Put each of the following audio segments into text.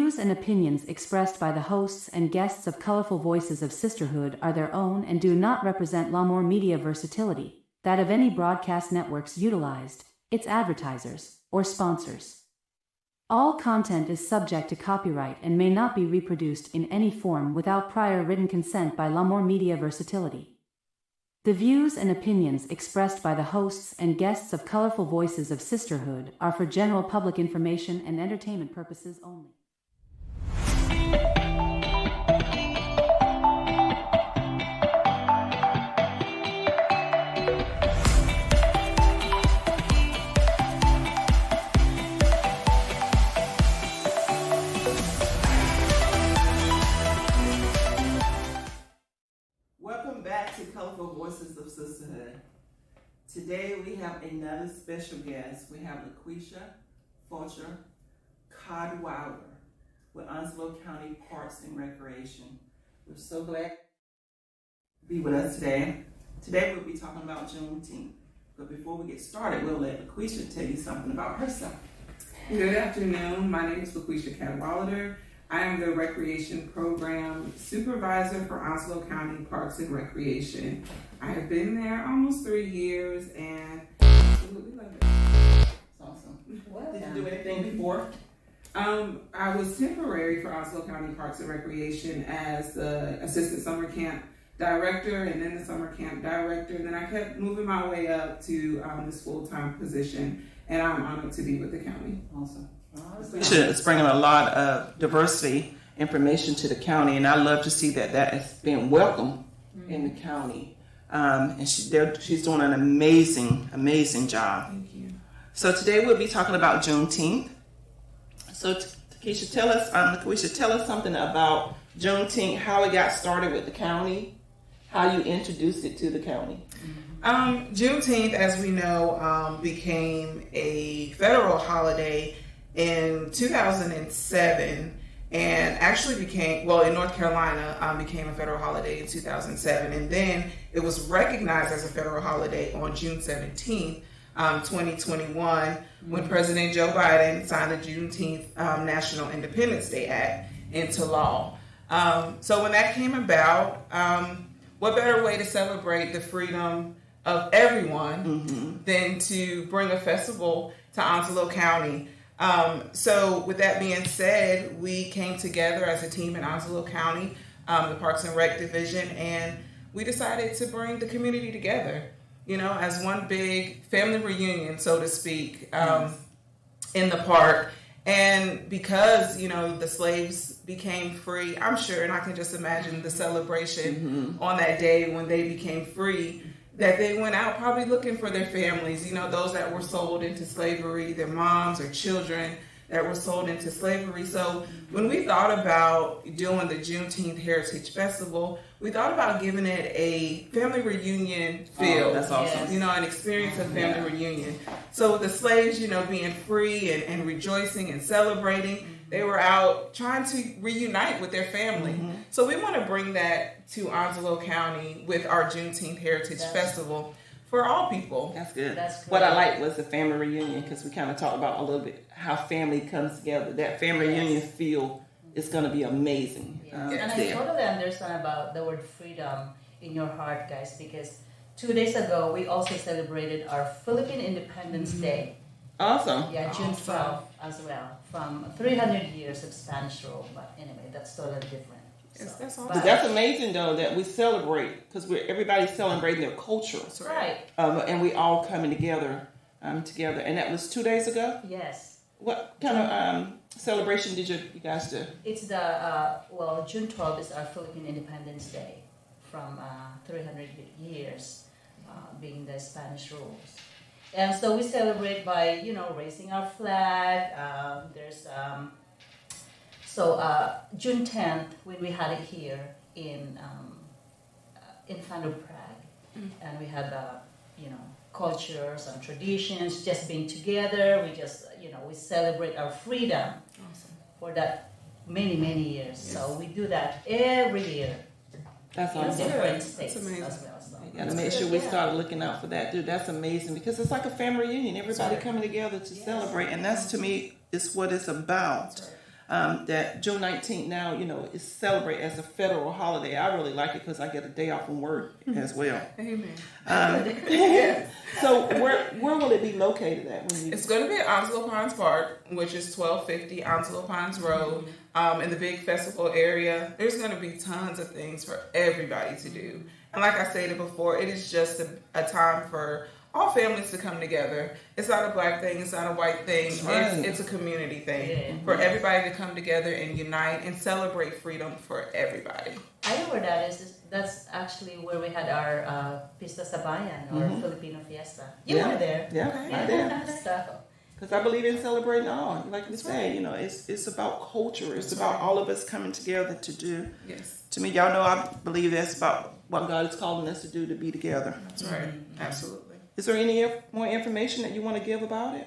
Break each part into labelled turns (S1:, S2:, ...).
S1: views and opinions expressed by the hosts and guests of Colorful Voices of Sisterhood are their own and do not represent Lamar Media Versatility, that of any broadcast networks utilized, its advertisers, or sponsors. All content is subject to copyright and may not be reproduced in any form without prior written consent by Lamar Media Versatility. The views and opinions expressed by the hosts and guests of Colorful Voices of Sisterhood are for general public information and entertainment purposes only.
S2: Welcome back to Colorful Voices of Sisterhood. Today we have another special guest. We have LaQuisha Fulcher Cadwalader with Onslow County Parks and Recreation. We're so glad to be with us today. Today we'll be talking about Juneteenth. But before we get started, we'll let LaQuisha tell you something about herself.
S3: Good afternoon. My name is LaQuisha Cadwalader. I am the Recreation Program Supervisor for Onslow County Parks and Recreation. I have been there almost 3 years and absolutely love it.
S2: That's awesome. Did you do anything before?
S3: I was temporary for Onslow County Parks and Recreation as the Assistant Summer Camp Director and then the Summer Camp Director. And then I kept moving my way up to this full-time position, and I'm honored to be with the county.
S2: Awesome. It's bringing a lot of diversity information to the county, and I love to see that is being welcomed in the county. And she's doing an amazing job.
S3: Thank you.
S2: So today we'll be talking about Juneteenth. So LaQuisha, tell us something about Juneteenth, how it got started with the county, how you introduced it to the county.
S3: Juneteenth, as we know, became a federal holiday in 2007, and actually in North Carolina, became a federal holiday in 2007. And then it was recognized as a federal holiday on June 17th, 2021, when President Joe Biden signed the Juneteenth National Independence Day Act into law. So when that came about, what better way to celebrate the freedom of everyone than to bring a festival to Onslow County? So with that being said, we came together as a team in Onslow County, the Parks and Rec Division, and we decided to bring the community together, as one big family reunion, so to speak, in the park. And because, the slaves became free, I'm sure, and I can just imagine the celebration on that day when they became free, that they went out probably looking for their families, those that were sold into slavery, their moms or children that were sold into slavery. So when we thought about doing the Juneteenth Heritage Festival, we thought about giving it a family reunion feel.
S2: Oh, that's awesome.
S3: An experience of family reunion. So with the slaves, being free and rejoicing and celebrating, they were out trying to reunite with their family. So we want to bring that to Onslow County with our Juneteenth Heritage Festival for all people.
S2: That's good. What I liked was the family reunion, because we kind of talked about a little bit how family comes together. That family reunion feel is going to be amazing.
S4: And I totally understand about the word freedom in your heart, guys, because 2 days ago we also celebrated our Philippine Independence Day.
S2: Awesome.
S4: Yeah, June 12th as well, from 300 years of Spanish rule. But anyway, that's totally different.
S3: Yes, that's awesome.
S2: But that's amazing, though, that we celebrate, because everybody's celebrating their culture.
S4: That's right.
S2: And we all coming together. And that was 2 days ago?
S4: Yes.
S2: What kind of celebration did you guys do?
S4: It's June 12th is our Philippine Independence Day from 300 years being the Spanish rules. And so we celebrate by, raising our flag. June 10th, when we had it here in front of Prague, and we had cultures and traditions just being together. We just, we celebrate our freedom for that many years. Yes. So we do that every year.
S2: That's
S4: in
S2: awesome.
S4: different states
S3: That's amazing.
S4: as well. So.
S2: You gotta make sure we start looking out for that, dude. That's amazing, because it's like a family reunion. Everybody coming together to celebrate, and that's, to me, is what it's about. that June 19th now, is celebrated as a federal holiday. I really like it because I get a day off from work as well.
S3: Amen.
S2: Yes. So where will it be located at?
S3: It's going to be at Onslow Pines Park, which is 1250 Onslow Pines Road, in the big festival area. There's going to be tons of things for everybody to do. And like I stated before, it is just a time for all families to come together. It's not a black thing. It's not a white thing.
S2: Right.
S3: It's a community thing for everybody to come together and unite and celebrate freedom for everybody.
S4: I know where that is. That's actually where we had our Pista Sabayan or Filipino Fiesta. You were there.
S2: Yeah,
S3: Okay.
S2: I did.
S4: So,
S2: Because I believe in celebrating all. Like you say, it's about culture. It's about all of us coming together to do.
S3: Yes.
S2: To me, y'all know I believe that's about what God is calling us to do, to be together.
S3: That's right. Absolutely.
S2: Is there any more information that you want to give about it?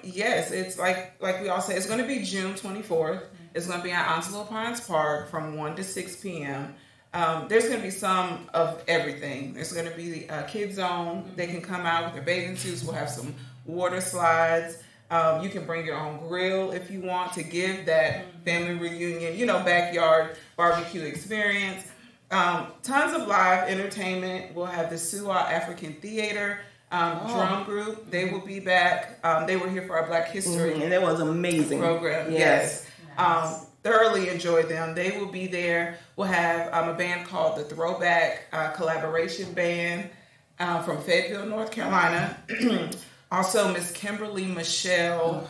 S3: Yes, it's like we all say, it's going to be June 24th. It's going to be at Onslow Pines Park from 1 to 6 p.m. There's going to be some of everything. There's going to be the kids zone. They can come out with their bathing suits. We'll have some water slides. You can bring your own grill if you want to give that family reunion, backyard barbecue experience. Tons of live entertainment. We'll have the Suwa African Theater drum group. They will be back. They were here for our Black History
S2: and it was amazing
S3: program. Yes. Nice. Thoroughly enjoyed them. They will be there. We'll have a band called the Throwback Collaboration Band from Fayetteville, North Carolina. Also, Miss Kimberly Michelle.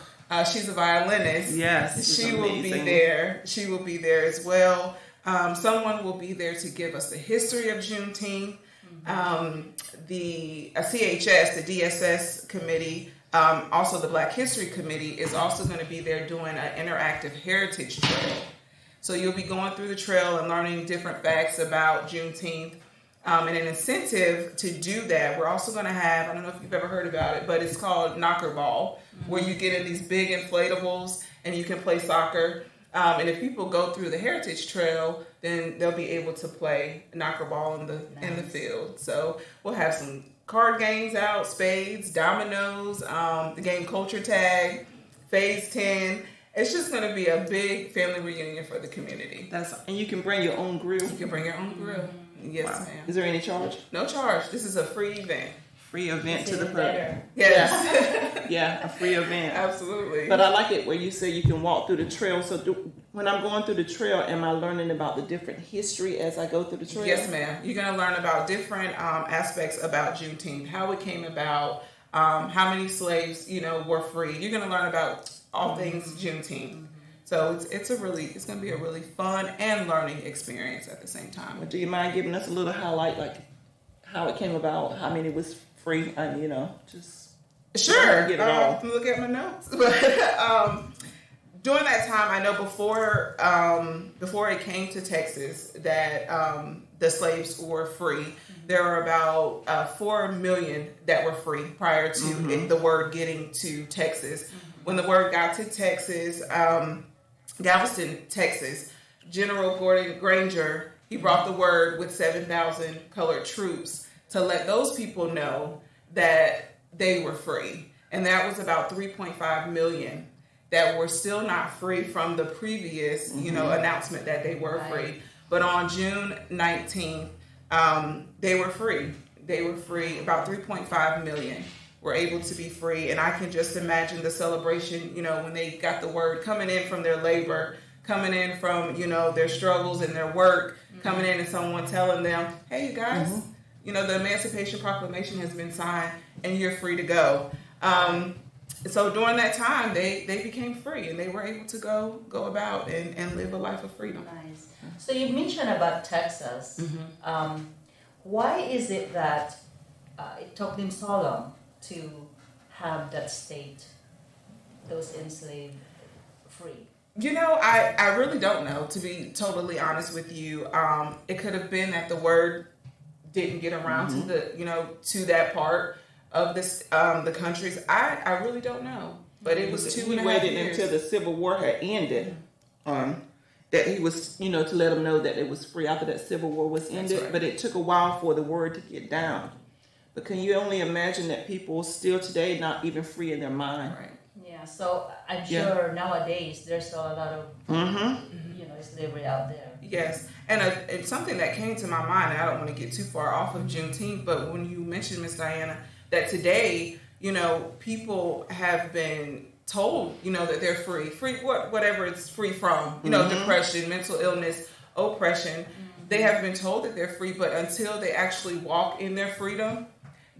S3: She's a violinist.
S2: Yes.
S3: She will be there. She will be there as well. Someone will be there to give us the history of Juneteenth. The CHS, the DSS committee, also the Black History Committee is also going to be there doing an interactive heritage trail. So you'll be going through the trail and learning different facts about Juneteenth. And an incentive to do that, we're also going to have, I don't know if you've ever heard about it, but it's called Knocker Ball, where you get in these big inflatables and you can play soccer. And if people go through the Heritage Trail, then they'll be able to play knocker ball in the field. So we'll have some card games out, spades, dominoes, the game Culture Tag, Phase 10. It's just going to be a big family reunion for the community.
S2: And you can bring your own grill.
S3: You can bring your own grill. Yes, ma'am.
S2: Is there any charge?
S3: No charge. This is a free event.
S2: Free event to the public.
S3: Yes.
S2: Yeah, a free event.
S3: Absolutely.
S2: But I like it where you say you can walk through the trail. So when I'm going through the trail, am I learning about the different history as I go through the trail?
S3: Yes, ma'am. You're going to learn about different aspects about Juneteenth, how it came about, how many slaves, were free. You're going to learn about all things Juneteenth. So it's going to be a really fun and learning experience at the same time.
S2: Well, do you mind giving us a little highlight, like how it came about, how many was free, and just
S3: sure.
S2: Get it all.
S3: Look at my notes. But during that time, I know before it came to Texas that the slaves were free. There were about 4 million that were free prior to the word getting to Texas. When the word got to Texas, Galveston, Texas, General Gordon Granger, he brought the word with 7,000 colored troops to let those people know that they were free. And that was about 3.5 million that were still not free from the previous, announcement that they were free. But on June 19th, they were free. They were free. About 3.5 million were able to be free. And I can just imagine the celebration, when they got the word coming in from their labor, coming in from, their struggles and their work, coming in and someone telling them, hey, you guys, the Emancipation Proclamation has been signed and you're free to go. So during that time, they became free and they were able to go about and live a life of freedom.
S4: Nice. So you mentioned about Texas. Why is it that it took them so long to have that state, those enslaved, free?
S3: I really don't know, to be totally honest with you. It could have been that the word didn't get around to the, to that part of this, the countries. I really don't know, but it was 2.5
S2: waited
S3: years
S2: until the Civil War had ended, that he was, to let them know that it was free after that Civil War was ended.
S3: Right.
S2: But it took a while for the word to get down. But can you only imagine that people still today not even free in their mind?
S3: Right.
S4: Yeah, so I'm sure nowadays there's still a lot of slavery out there.
S3: Yes, and something that came to my mind, and I don't want to get too far off of Juneteenth, but when you mentioned, Miss Diana, that today, people have been told, that they're free, whatever it's free from, depression, mental illness, oppression. They have been told that they're free, but until they actually walk in their freedom,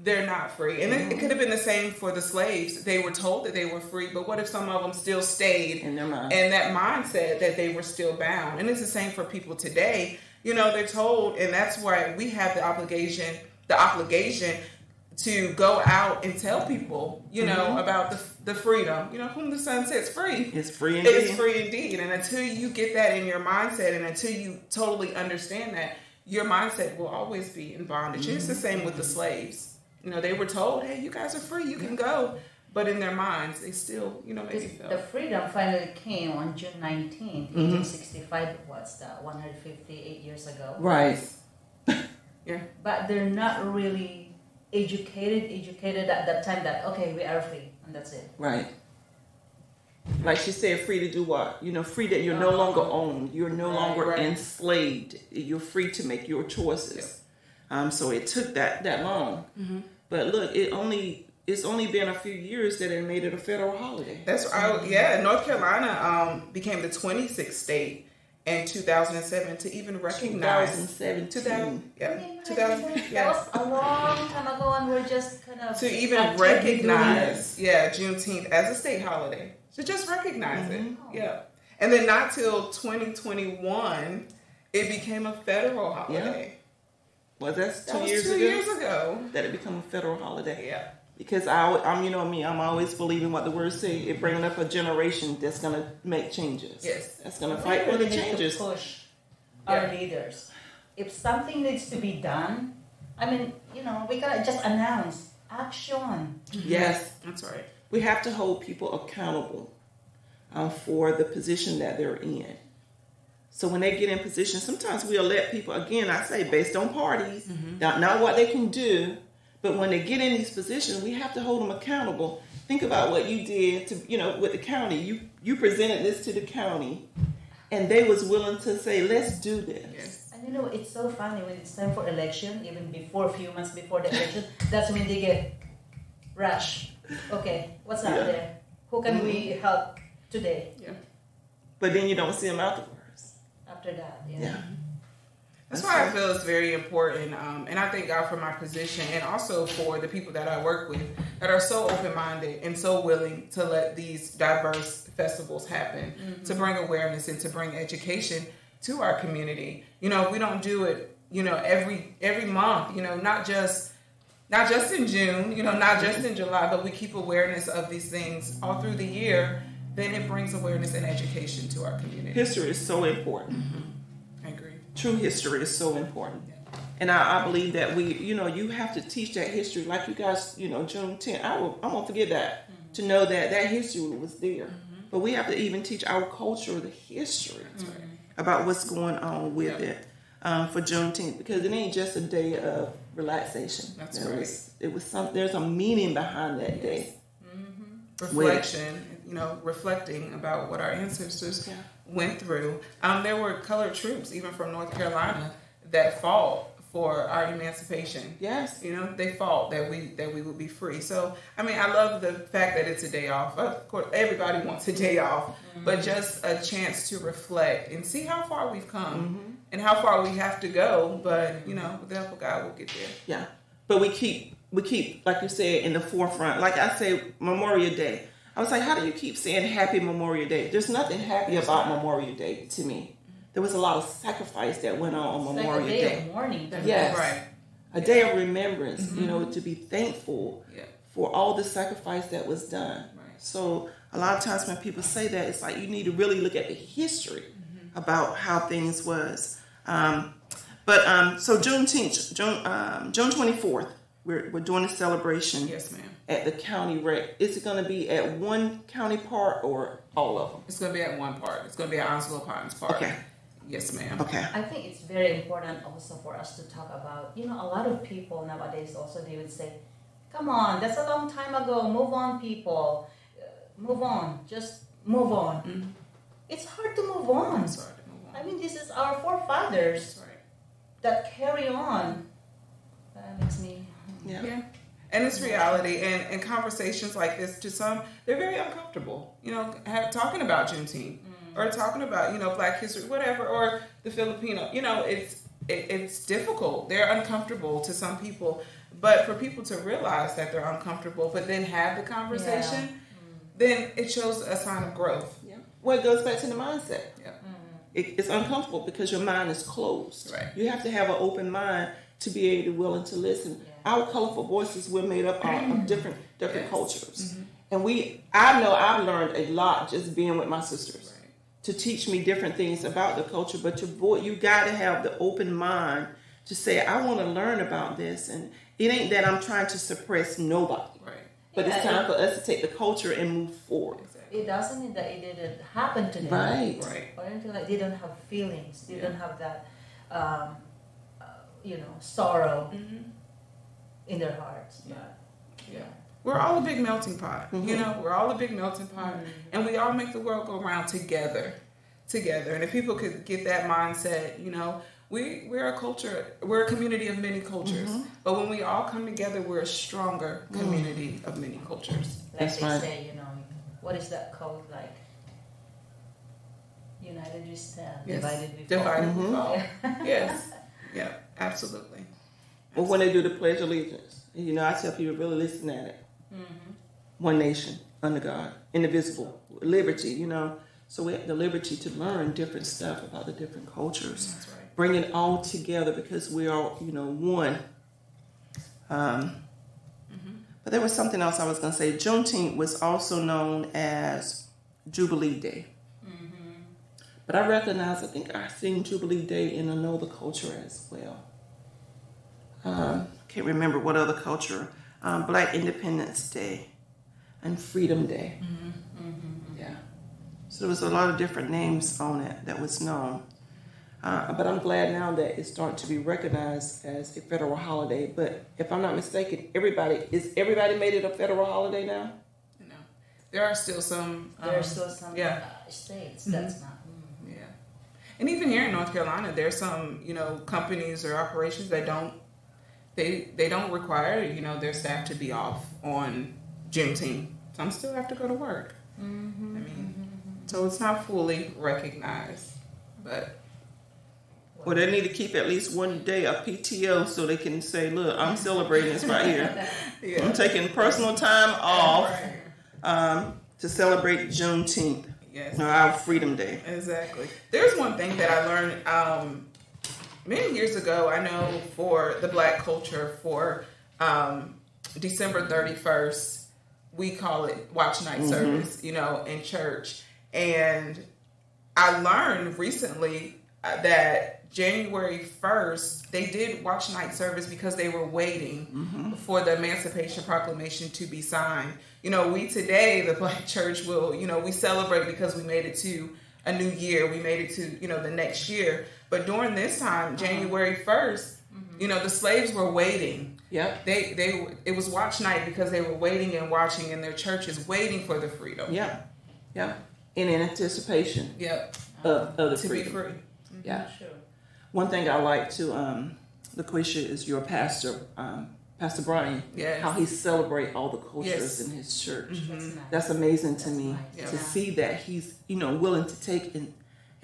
S3: they're not free. And it could have been the same for the slaves. They were told that they were free, but what if some of them still stayed
S2: in their mind,
S3: and that mindset that they were still bound? And it's the same for people today. They're told, and that's why we have the obligation to go out and tell people, about the freedom. Whom the Son sets free.
S2: It's free indeed.
S3: It's free indeed. And until you get that in your mindset, and until you totally understand that, your mindset will always be in bondage. And it's the same with the slaves. They were told, hey, you guys are free, you can go. But in their minds, they still, maybe felt.
S4: The freedom finally came on June 19th, 1865. What's that? 158 years ago.
S2: Right.
S3: Yeah.
S4: But they're not really educated at that time that, okay, we are free, and that's it.
S2: Right. Like she said, free to do what? Free that you're no longer owned. You're no longer enslaved. You're free to make your choices. Yeah. So it took that long. Mm-hmm. But look, it's only been a few years that it made it a federal holiday.
S3: That's right. North Carolina became the 26th state in 2007 to even recognize
S2: 2017.
S3: 2000.
S4: That was a long time ago, and we're just kind of
S3: to even recognize Juneteenth as a state holiday. To just recognize it. Yeah. And then not till 2021 it became a federal holiday.
S2: Yeah. Well, that's two
S3: years ago
S2: that it became a federal holiday.
S3: Yeah.
S2: Because I'm me, I'm always believing what the words say. It bringing up a generation that's going to make changes.
S3: Yes.
S2: That's going to fight for the changes.
S4: To push our leaders. If something needs to be done, we gotta just announce action.
S2: Yes.
S3: That's right.
S2: We have to hold people accountable for the position that they're in. So when they get in position, sometimes we'll let people, again, I say based on parties, not what they can do, but when they get in these positions, we have to hold them accountable. Think about what you did to, with the county. You presented this to the county, and they was willing to say, let's do this.
S3: Yes.
S4: And it's so funny when it's time for election, even a few months before the election, that's when they get rushed. Okay, what's out there? Who can we help today?
S3: Yeah.
S2: But then you don't see them afterwards.
S4: After that,
S3: That's why I feel it's very important, and I thank God for my position, and also for the people that I work with that are so open-minded and so willing to let these diverse festivals happen, to bring awareness and to bring education to our community. We don't do it, every month. Not just in June, not just in July, but we keep awareness of these things all through the year. Then it brings awareness and education to our community.
S2: History is so important.
S3: I agree.
S2: True history is so important. And I believe that you have to teach that history. Like you guys, June 10th, I'm going to forget that. To know that history was there. But we have to even teach our culture the history about what's going on with it for Juneteenth. Because it ain't just a day of relaxation.
S3: That's right.
S2: It was there's a meaning behind that day.
S3: Reflection, reflecting about what our ancestors went through. There were colored troops, even from North Carolina, that fought for our emancipation.
S2: Yes.
S3: They fought that we would be free. So, I love the fact that it's a day off. Of course, everybody wants a day off, but just a chance to reflect and see how far we've come and how far we have to go. But, with the help of God, we'll get there.
S2: Yeah. But we keep, like you said, in the forefront. Like I say, Memorial Day. I was like, how do you keep saying Happy Memorial Day? There's nothing happy about Memorial Day to me. There was a lot of sacrifice that went on Memorial Day.
S4: Like a day of mourning.
S2: Yes.
S3: Right.
S2: A day of remembrance, to be thankful for all the sacrifice that was done.
S3: Right.
S2: So a lot of times when people say that, it's like you need to really look at the history about how things was. So Juneteenth, June 24th, we're doing a celebration.
S3: Yes, ma'am.
S2: At the county rec. Is it going to be at one county park or all of them?
S3: It's going to be at one park. It's going to be at Onslow Pines Park.
S2: Okay.
S3: Yes, ma'am.
S2: Okay.
S4: I think it's very important also for us to talk about, a lot of people nowadays also, they would say, come on, that's a long time ago, move on, people. move on, just move on.
S3: Mm-hmm.
S4: It's hard to move on.
S3: It's hard to move on.
S4: I mean, this is our forefathers
S3: That's right.
S4: that carry on. That makes me.
S3: Yeah. And it's reality, and conversations like this, to some, they're very uncomfortable. You know, talking about Juneteenth or talking about, you know, Black history, whatever, or the Filipino. You know, it's difficult. They're uncomfortable to some people, but for people to realize that they're uncomfortable, but then have the conversation, then it shows a sign of growth.
S2: Yeah. Well, it goes back to the mindset.
S3: Yeah.
S2: It's uncomfortable because your mind is closed.
S3: Right.
S2: You have to have an open mind to be able to willing to listen.
S4: Yeah.
S2: Our colorful voices, we're made up of different
S3: Yes.
S2: cultures. And I know I've learned a lot just being with my sisters to teach me different things about the culture. But you got to have the open mind to say, I want to learn about this. And it ain't that I'm trying to suppress nobody.
S3: Right.
S2: But it's time for us to take the culture and move forward.
S3: Exactly.
S4: It doesn't mean that it didn't happen to them.
S2: Right.
S3: Right.
S4: Or anything like they don't have feelings. They don't have that, sorrow in their hearts.
S3: Yeah.
S4: But,
S3: Yeah. We're all a big melting pot. You know, we're all a big melting pot, and we all make the world go round together. And if people could get that mindset, you know, we're a culture, we're a community of many cultures. But when we all come together, we're a stronger community of many cultures.
S4: like
S2: That's
S4: they
S2: right.
S4: say, you know, what is that code like? United we stand,
S3: Yes.
S4: divided we fall.
S3: Divided we fall. Yes. Yeah. Absolutely.
S2: But when they do the Pledge of Allegiance, you know, I tell people really listen at it. One nation, under God, indivisible, liberty, you know. So we have the liberty to learn different stuff about the different cultures.
S3: That's right.
S2: Bring it all together because we are, you know, one. But there was something else I was going to say. Juneteenth was also known as Jubilee Day. But I think I've seen Jubilee Day in another culture as well. Can't remember what other culture. Black Independence Day and Freedom Day. Yeah. So there was a lot of different names on it that was known. But I'm glad now that it's starting to be recognized as a federal holiday. But if I'm not mistaken, everybody made it a federal holiday now?
S3: You know, there are still some.
S4: There are still some
S3: yeah.
S4: states that's not.
S3: Yeah. And even here in North Carolina, there's some, you know, companies or operations that don't require, you know, their staff to be off on Juneteenth. Some still have to go to work. I mean, so it's not fully recognized, but.
S2: Well, they need to keep at least one day of PTO so they can say, look, I'm celebrating this right here.
S3: Yeah.
S2: I'm taking personal time off to celebrate Juneteenth.
S3: Yes.
S2: Our Freedom Day.
S3: Exactly. There's one thing that I learned many years ago. I know for the Black culture, for December 31st, we call it Watch Night Service, you know, in church. And I learned recently that January 1st, they did Watch Night Service because they were waiting for the Emancipation Proclamation to be signed. You know, we today, the Black church will, you know, we celebrate because we made it to a new year. We made it to, you know, the next year. But during this time, January 1st, you know, the slaves were waiting.
S2: Yep.
S3: It was Watch Night because they were waiting and watching in their churches, waiting for the freedom.
S2: Yeah. Yeah. In anticipation
S3: Yep.
S2: of the
S3: To
S2: freedom.
S3: be free.
S2: Yeah.
S4: Sure.
S2: One thing I like to, LaQuisha, is your pastor, Pastor Brian,
S3: Yes.
S2: how he celebrate all the cultures
S3: Yes.
S2: in his church.
S4: That's nice.
S2: That's amazing to me
S4: nice.
S2: to
S4: Yeah.
S2: see that he's, you know, willing to take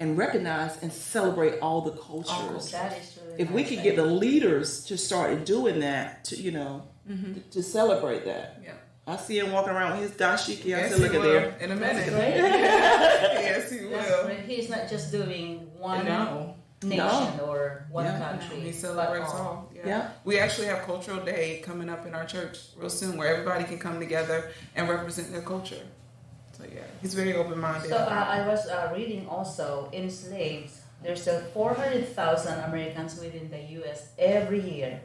S2: and recognize and celebrate all the cultures.
S4: That is really
S2: If we
S4: nice.
S2: could get the leaders to start doing that, to, you know, to celebrate that.
S3: Yeah.
S2: I see him walking around with his dashiki. I
S3: Yes,
S2: said, look
S3: he
S2: at
S3: will.
S2: there.
S3: In a minute.
S4: Great.
S3: Yes, he
S4: That's
S3: will.
S4: great. He's not just doing one
S3: No.
S4: nation or one
S2: Yeah.
S4: country.
S3: He
S4: but
S3: celebrates all.
S2: Yeah.
S3: We actually have Cultural Day coming up in our church real soon where everybody can come together and represent their culture. So, yeah, he's very open-minded.
S4: So I was reading also, in slaves, there's 400,000 Americans within the U.S. every year,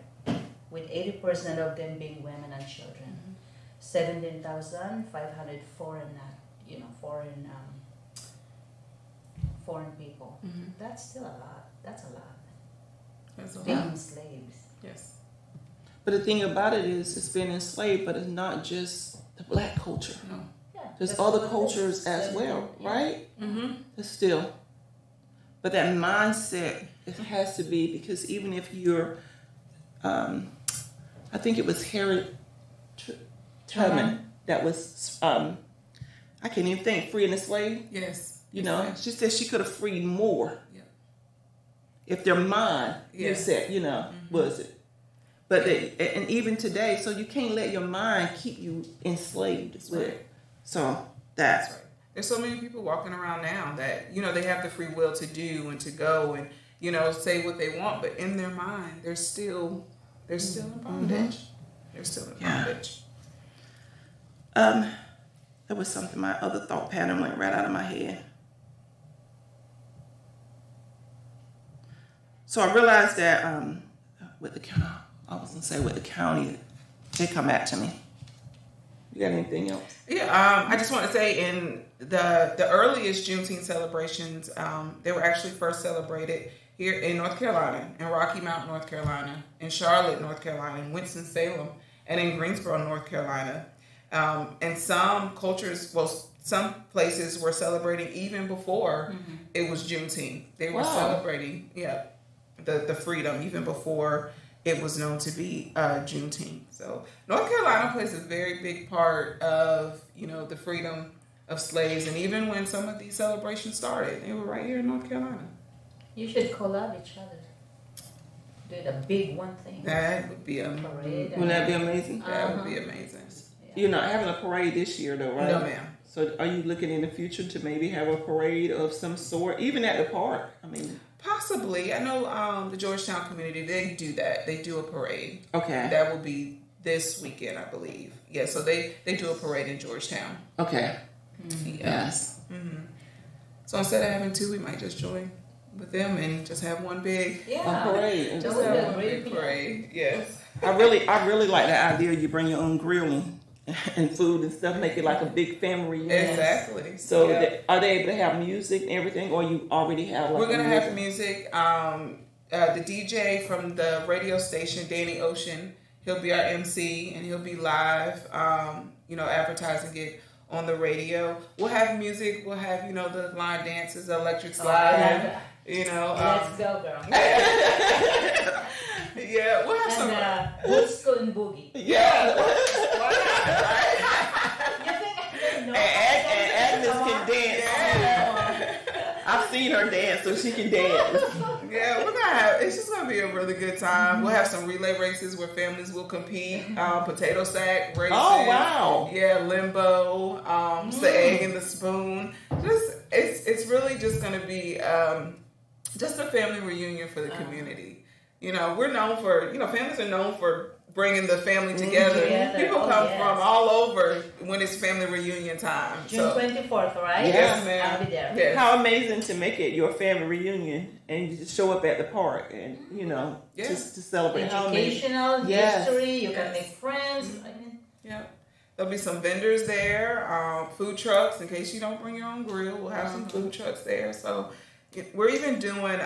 S4: with 80% of them being women and children. 17,500 foreign people. That's still a lot. That's a lot.
S3: That's a
S4: Being
S3: lot.
S4: slaves.
S3: Yes.
S2: But the thing about it is, it's been enslaved, but it's not just the Black culture.
S3: No.
S4: Yeah,
S2: There's
S4: That's
S2: other
S4: what it
S2: cultures
S4: is.
S2: as well,
S4: Yeah.
S2: right?
S3: Mm-hmm.
S2: But still, but that mindset, it has to be, because even if you're, I think it was Harriet Tubman that was, I can't even think, free and the slave.
S3: Yes.
S2: You know, she said she could have freed more.
S3: Yeah.
S2: If their mind,
S3: Yeah.
S2: you said, you know, was it. But and even today, so you can't let your mind keep you enslaved with it. So
S3: That's right. There's so many people walking around now that, you know, they have the free will to do and to go and, you know, say what they want, but in their mind, they're still in bondage. They're still in bondage.
S2: There was something, my other thought pattern went right out of my head. So I realized that with the county, I was gonna say with the county, they come back to me. You got anything else?
S3: Yeah, I just want to say in the earliest Juneteenth celebrations, they were actually first celebrated here in North Carolina, in Rocky Mount, North Carolina, in Charlotte, North Carolina, in Winston-Salem, and in Greensboro, North Carolina. And some cultures, well, some places were celebrating even before it was Juneteenth. They were celebrating, the freedom even before it was known to be Juneteenth. So North Carolina plays a very big part of, you know, the freedom of slaves. And even when some of these celebrations started, they were right here in North Carolina.
S4: You should collab each other. Do a big one thing.
S3: That would be
S4: Parade.
S2: Wouldn't that be amazing?
S3: That would be amazing.
S2: You're not having a parade this year, though, right?
S3: No, ma'am.
S2: So are you looking in the future to maybe have a parade of some sort, even at the park? I mean,
S3: Possibly. I know the Georgetown community, they do that. They do a parade.
S2: okay.
S3: That will be this weekend, I believe. Yeah, so they do a parade in Georgetown.
S2: Okay.
S3: Yes. Mm-hmm. So instead of having two, we might just join with them and just have one big
S4: Yeah.
S2: parade.
S3: just have one big parade. Yes.
S2: I really like the idea you bring your own grilling and food and stuff, make it like a big family reunion.
S3: Exactly.
S2: So are they able to have music and everything, or you already have like
S3: We're going to have music. The DJ from the radio station, Danny Ocean, he'll be our MC and he'll be live, advertising it on the radio. We'll have music. We'll have, the line dances, the electric slide.
S4: Let's go, girl.
S3: Yeah, we'll have some.
S4: Old school and boogie.
S2: Yeah.
S3: Why not, right?
S4: You think I didn't know?
S2: And Agnes can dance. I've seen her dance, so she can dance.
S3: Yeah, it's just gonna be a really good time. We'll have some relay races where families will compete. Potato sack races.
S2: Oh, wow.
S3: Yeah, limbo. The egg and the spoon. It's really just gonna be just a family reunion for the community. We're known for, families are known for bringing the family together. People come from all over when it's family reunion time.
S4: June 24th, right?
S3: Yes, ma'am.
S4: I'll be there.
S3: Yes.
S2: How amazing to make it your family reunion and you just show up at the park and, just to celebrate.
S4: Educational, history, you can make friends.
S3: Yeah. There'll be some vendors there, food trucks, in case you don't bring your own grill. We'll have some food trucks there. So we're even doing,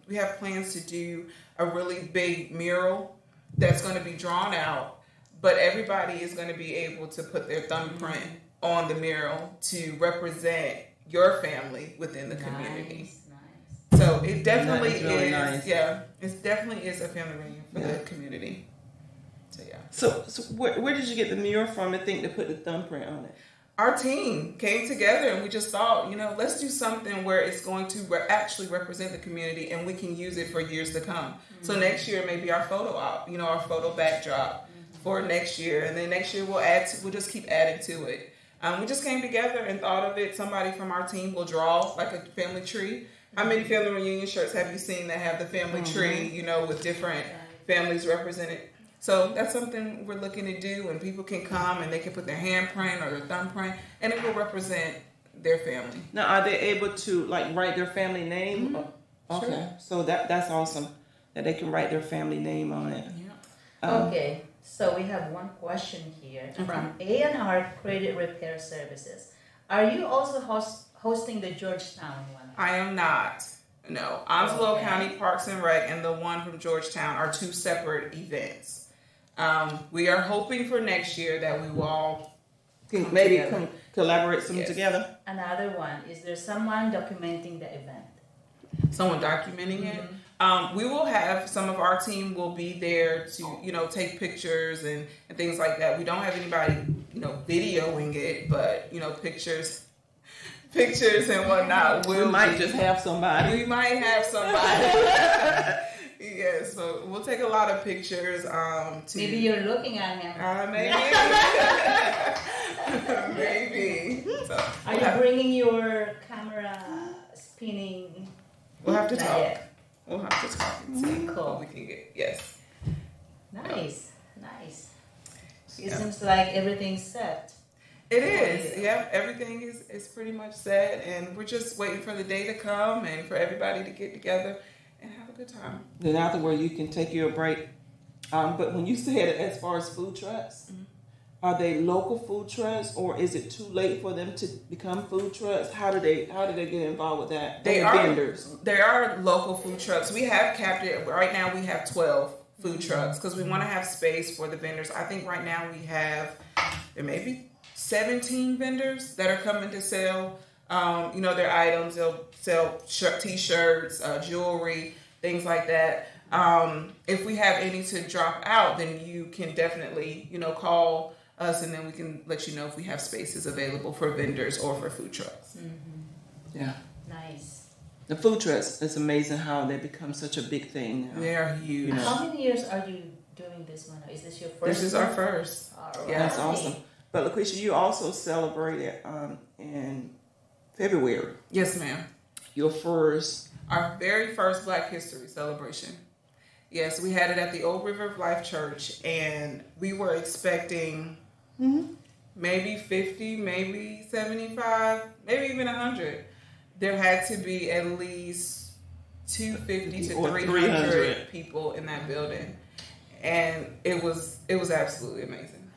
S3: we have plans to do a really big mural that's going to be drawn out, but everybody is going to be able to put their thumbprint on the mural to represent your family within the community.
S4: Nice.
S3: So it definitely is,
S2: really nice.
S3: it definitely is a family reunion for the community. So yeah.
S2: So where did you get the mural from and think to put the thumbprint on it?
S3: Our team came together and we just thought, let's do something where it's going to actually represent the community and we can use it for years to come. Mm-hmm. So next year may be our photo op, our photo backdrop for next year. And then next year we'll just keep adding to it. We just came together and thought of it. Somebody from our team will draw like a family tree. How many family reunion shirts have you seen that have the family tree, with different families represented? So that's something we're looking to do, and people can come and they can put their handprint or their thumbprint, and it will represent their family.
S2: Now, are they able to write their family name?
S3: Mm-hmm.
S2: Okay,
S3: sure.
S2: So that's awesome that they can write their family name on it.
S3: Yeah.
S4: Okay, so we have one question here from A&R Credit Repair Services. Are you also hosting the Georgetown one?
S3: I am not. No, Onslow County Parks and Rec and the one from Georgetown are two separate events. We are hoping for next year that we will all come
S5: collaborate some
S3: Yes.
S5: together.
S4: Another one, is there someone documenting the event?
S3: Someone documenting it. We will have some of our team will be there to, take pictures and things like that. We don't have anybody, videoing it, but, pictures and whatnot.
S5: We might just have somebody.
S3: We might have somebody. Yeah, so we'll take a lot of pictures.
S4: Maybe you're looking at him.
S3: Maybe. Maybe. So,
S4: Are you bringing your camera spinning?
S3: we'll have to
S4: Not
S3: talk.
S4: yet.
S3: We'll have to talk and see
S4: Cool.
S3: what we can get. Yes.
S4: Nice. It
S3: Yeah.
S4: seems like everything's set.
S3: It is. Yeah, everything is pretty much set, and we're just waiting for the day to come and for everybody to get together and have a good time.
S5: Then afterward, you can take you a break. But when you said as far as food trucks, are they local food trucks, or is it too late for them to become food trucks? How do they get involved with that?
S3: They
S5: The
S3: are
S5: vendors.
S3: There are local food trucks. We have capped it. Right now we have 12 food trucks because we want to have space for the vendors. I think right now we have maybe 17 vendors that are coming to sell their items. They'll sell t-shirts, jewelry, things like that. If we have any to drop out, then you can definitely call us, and then we can let you know if we have spaces available for vendors or for food trucks.
S5: Yeah.
S4: Nice.
S5: The food trucks, it's amazing how they become such a big thing now.
S3: They are huge.
S5: You know.
S4: How many years are you doing this one? Is this your first?
S3: This is our first.
S4: All
S3: Yeah,
S5: That's
S4: right.
S5: awesome. But LaQuisha, you also celebrated in February
S3: Yes, ma'am.
S5: your first.
S3: Our very first Black History celebration. Yes, we had it at the Old River of Life Church, and we were expecting maybe 50, maybe 75, maybe even 100. There had to be at least 250 to
S5: Or
S3: 300 people in that building, and it was absolutely amazing.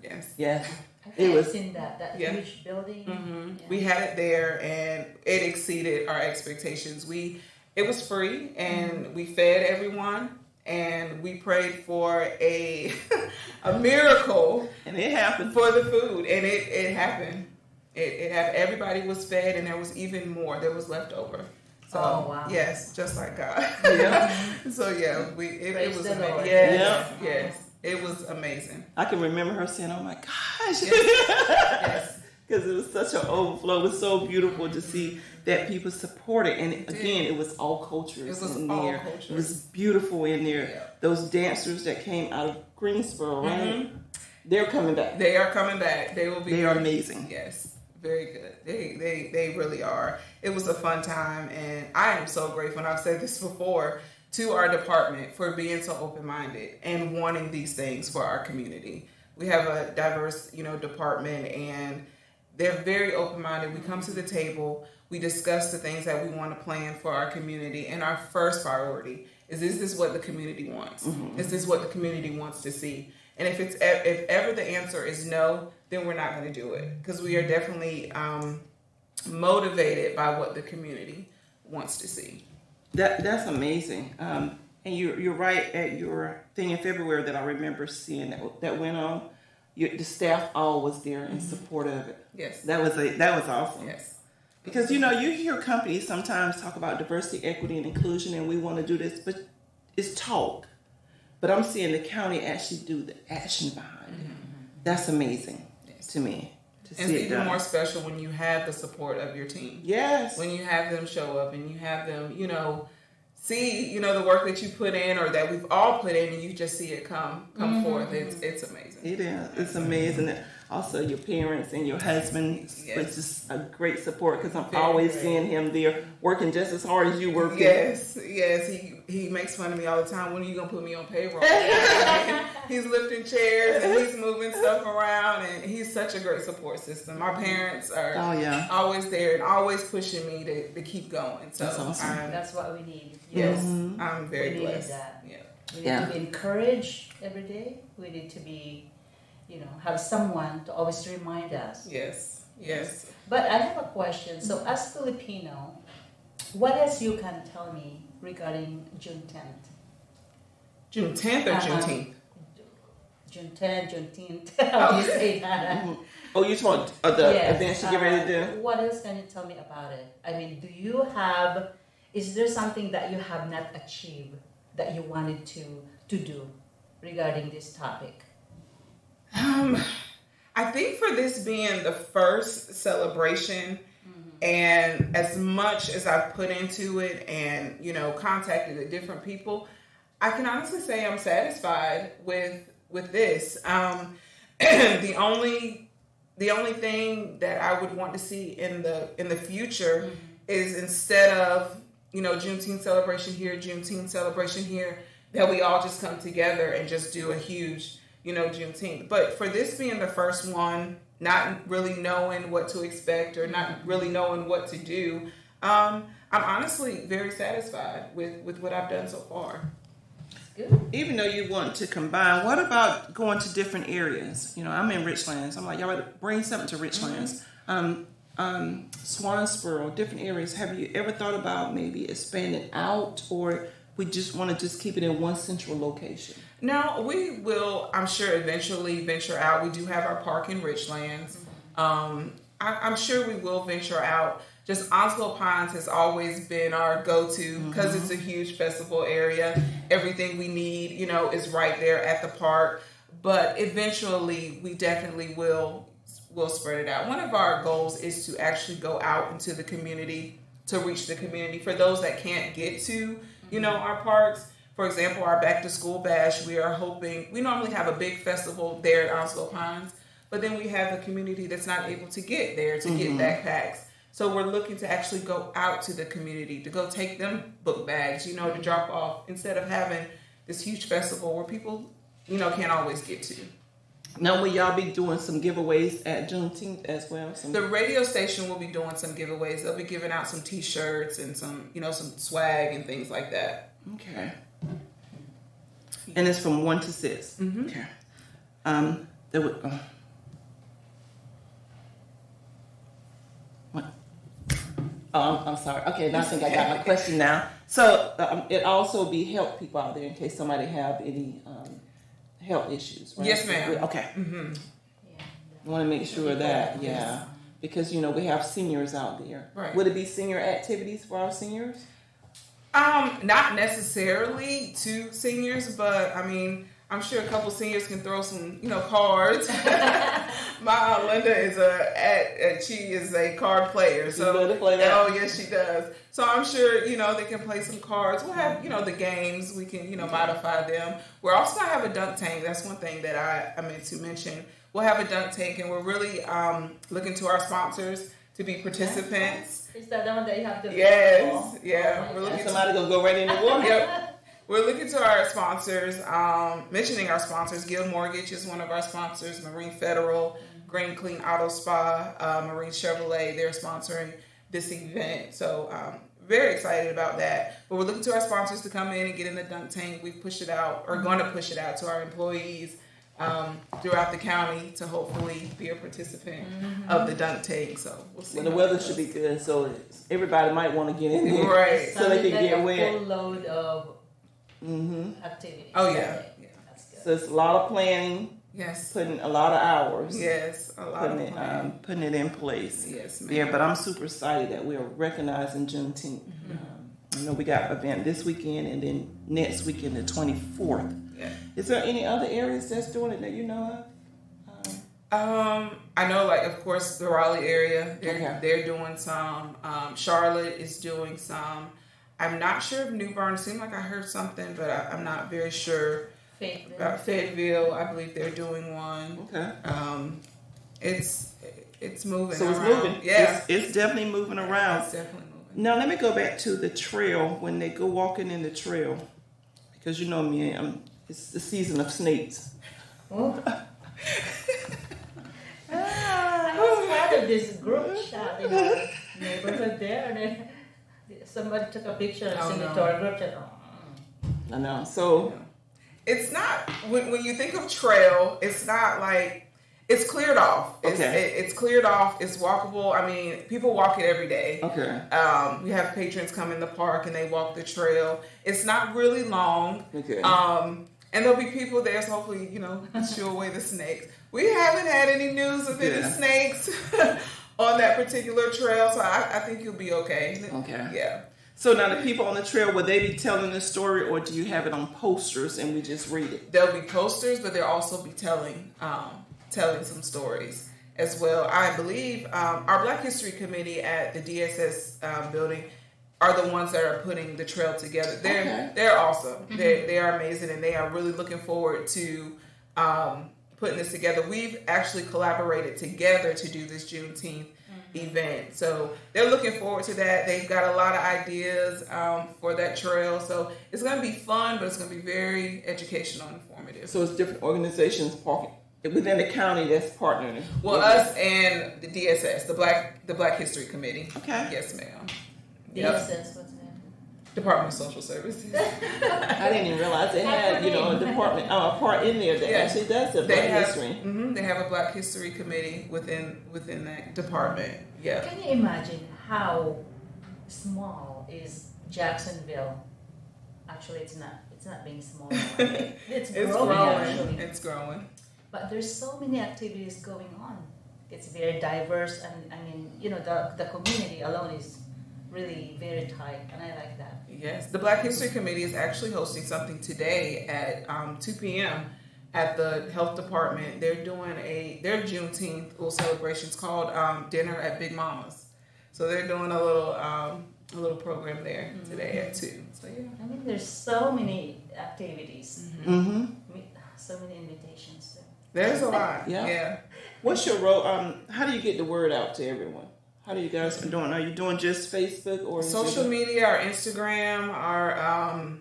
S3: Yes.
S5: Yes.
S4: I
S5: It
S4: think
S5: was-
S4: I've seen that
S3: Yeah.
S4: huge building. Yeah.
S3: We had it there, and it exceeded our expectations. It was free, and we fed everyone, and we prayed for a miracle
S5: And it happened.
S3: for the food, and it happened. It happened. Everybody was fed, and there was even more. There was left over. So,
S4: Oh, wow.
S3: yes, just like God.
S5: Yeah.
S3: So yeah, it
S4: Praise
S3: was
S4: the
S3: amazing.
S4: Lord.
S3: Yes, yes, it was amazing.
S5: I can remember her saying, "Oh my gosh,"
S3: Yes.
S5: because it was such an overflow. It was so beautiful to see that people supported, and again, it was all cultures
S3: It was
S5: in
S3: all
S5: there.
S3: cultures.
S5: It was beautiful in there.
S3: Yeah.
S5: Those dancers that came out of Greensboro, right? They're coming back.
S3: They are coming back. They will be.
S5: They are amazing.
S3: Yes, very good. They really are. It was a fun time, and I am so grateful. And I've said this before to our department for being so open-minded and wanting these things for our community. We have a diverse, department, and they're very open-minded. We come to the table. We discuss the things that we want to plan for our community, and our first priority is this what the community wants? Is this what the community wants to see? And if ever the answer is no, then we're not going to do it, because we are definitely motivated by what the community wants to see.
S5: That's amazing. And you're right at your thing in February that I remember seeing that went on. The staff all was there in support of it.
S3: Yes.
S5: That was awesome.
S3: Yes.
S5: Because you hear companies sometimes talk about diversity, equity, and inclusion, and we want to do this, but it's talk. But I'm seeing the county actually do the action behind it. That's amazing to me. To
S3: And
S5: see
S3: it's
S5: it
S3: even
S5: done.
S3: more special when you have the support of your team.
S5: Yes.
S3: When you have them show up and you have them, see, the work that you put in or that we've all put in, and you just see it come forth. It's amazing.
S5: It is. It's amazing. Also, your parents and your husband,
S3: Yes.
S5: which is a great support, because I'm
S3: Very
S5: always
S3: great.
S5: seeing him there working just as hard as you working.
S3: Yes. He makes fun of me all the time. When are you gonna put me on payroll? He's lifting chairs and he's moving stuff around, and he's such a great support system. My parents are always there and always pushing me to keep going. So
S5: That's awesome.
S4: That's what we need.
S3: Yes,
S5: Mm-hmm.
S3: I'm very
S4: We needed
S3: blessed.
S4: that.
S3: Yeah.
S4: We need to be encouraged every day. We need to be, have someone to always remind us.
S3: Yes.
S4: But I have a question. So as Filipino, what else you can tell me regarding June 10th?
S3: June 10th or
S4: Uh-huh.
S3: Juneteenth?
S4: June 10th, Juneteenth. How do you say that?
S5: Oh, you talking the events you get ready to do?
S4: What else can you tell me about it? I mean, is there something that you have not achieved that you wanted to do regarding this topic?
S3: I think for this being the first celebration, and as much as I've put into it and, contacted the different people, I can honestly say I'm satisfied with this. The only thing that I would want to see in the future is, instead of, Juneteenth celebration here, Juneteenth celebration here, that we all just come together and just do a huge, Juneteenth. But for this being the first one, not really knowing what to expect or not really knowing what to do, I'm honestly very satisfied with what I've done so far.
S4: Good.
S5: Even though you want to combine, what about going to different areas? I'm in Richlands. I'm like, y'all better bring something to Richlands. Swansboro, different areas. Have you ever thought about maybe expanding out, or we just want to just keep it in one central location?
S3: No, we will, I'm sure, eventually venture out. We do have our park in Richlands. I'm sure we will venture out. Just Onslow Pines has always been our go-to because it's a huge festival area. Everything we need, is right there at the park. But eventually, we definitely will spread it out. One of our goals is to actually go out into the community, to reach the community. For those that can't get to, our parks, for example, our back to school bash, we are hoping, we normally have a big festival there at Onslow Pines, but then we have a community that's not able to get there to get backpacks. So we're looking to actually go out to the community, to go take them book bags, to drop off, instead of having this huge festival where people, can't always get to.
S5: Now, will y'all be doing some giveaways at Juneteenth as well?
S3: The radio station will be doing some giveaways. They'll be giving out some T-shirts and some, some swag and things like that.
S5: Okay. And it's from 1 to 6. Okay. What? Oh, I'm sorry. Okay, now I think I got my question now. So it also be help people out there in case somebody have any health issues, right?
S3: Yes, ma'am.
S5: Okay. I want to make sure that, because, we have seniors out there.
S3: Right.
S5: Would it be senior activities for our seniors?
S3: Not necessarily to seniors, but I'm sure a couple seniors can throw some, cards. My Aunt Linda she is a card player. So,
S5: you know to play that?
S3: Oh, yes, she does. So I'm sure, they can play some cards. We'll have, the games. We can, modify them. We're also going to have a dunk tank. That's one thing that I meant to mention. We'll have a dunk tank, and we're really looking to our sponsors to be participants.
S4: Is that the one that you have to?
S3: Yes, yeah.
S4: Oh,
S3: we're looking
S5: somebody gonna go right in the water.
S3: Yep. We're looking to our sponsors. Mentioning our sponsors, Guild Mortgage is one of our sponsors. Marine Federal, Green Clean Auto Spa, Marine Chevrolet. They're sponsoring this event, so very excited about that. But we're looking to our sponsors to come in and get in the dunk tank. We've pushed it out, or going to push it out to our employees throughout the county to hopefully be a participant of the dunk tank. So we'll see.
S5: Well, the weather should be good, so everybody might want to get in there,
S3: right?
S5: So they can get wet.
S4: Full load of activities.
S3: Oh yeah.
S4: That's good.
S5: So it's a lot of planning.
S3: Yes.
S5: Putting a lot of hours.
S3: Yes, a lot of planning.
S5: Putting it in place.
S3: Yes, ma'am.
S5: Yeah, but I'm super excited that we are recognizing Juneteenth. I know we got an event this weekend, and then next weekend, the 24th.
S3: Yeah.
S5: Is there any other areas that's doing it that you know of?
S3: I know, of course, the Raleigh area. They're doing some. Charlotte is doing some. I'm not sure if New Bern. It seemed like I heard something, but I'm not very sure. About Fayetteville, I believe they're doing one.
S5: Okay.
S3: It's moving.
S5: So it's
S3: around.
S5: moving.
S3: Yeah,
S5: it's definitely moving around.
S3: It's definitely moving.
S5: Now let me go back to the trail when they go walking in the trail, because you know me, it's the season of snakes.
S4: Oh. I was part of this group shot in our neighborhood there, and somebody took a picture and sent it to our group chat.
S5: I know. So
S3: it's not when you think of trail, it's not like it's cleared off. It's cleared off. It's walkable. People walk it every day.
S5: Okay.
S3: We have patrons come in the park and they walk the trail. It's not really long.
S5: Okay.
S3: And there'll be people there, so hopefully, shoo away the snakes. We haven't had any news of any snakes on that particular trail, so I think you'll be okay.
S5: Okay.
S3: Yeah.
S5: So now the people on the trail, will they be telling the story, or do you have it on posters and we just read it?
S3: There'll be posters, but they'll also be telling some stories as well. I believe our Black History Committee at the DSS building are the ones that are putting the trail together. They're awesome. Mm-hmm. They are amazing, and they are really looking forward to putting this together. We've actually collaborated together to do this Juneteenth event, so they're looking forward to that. They've got a lot of ideas for that trail, so it's going to be fun, but it's going to be very educational and informative.
S5: So it's different organizations within the county that's partnering.
S3: Well, us and the DSS, the Black History Committee.
S5: Okay.
S3: Yes, ma'am.
S4: DSS, what's that?
S3: Department of Social Services.
S5: I didn't even realize they had, a department, a part in there that actually does the Black history.
S3: Mm-hmm, they have a Black History Committee within that department. Yeah.
S4: Can you imagine how small is Jacksonville? Actually, it's not being small. It's growing. Actually.
S3: It's growing.
S4: But there's so many activities going on. It's very diverse, and I mean, the community alone is really very tight, and I like that.
S3: Yes, the Black History Committee is actually hosting something today at 2 p.m. at the health department. They're doing their Juneteenth little celebrations called Dinner at Big Mama's. So they're doing a little program there today at 2. So yeah,
S4: I mean, there's so many activities, so many invitations. Too.
S3: There's a lot.
S5: Yeah. What's your role? How do you get the word out to everyone? How do you guys doing? Are you doing just Facebook or
S3: social media? Our Instagram, our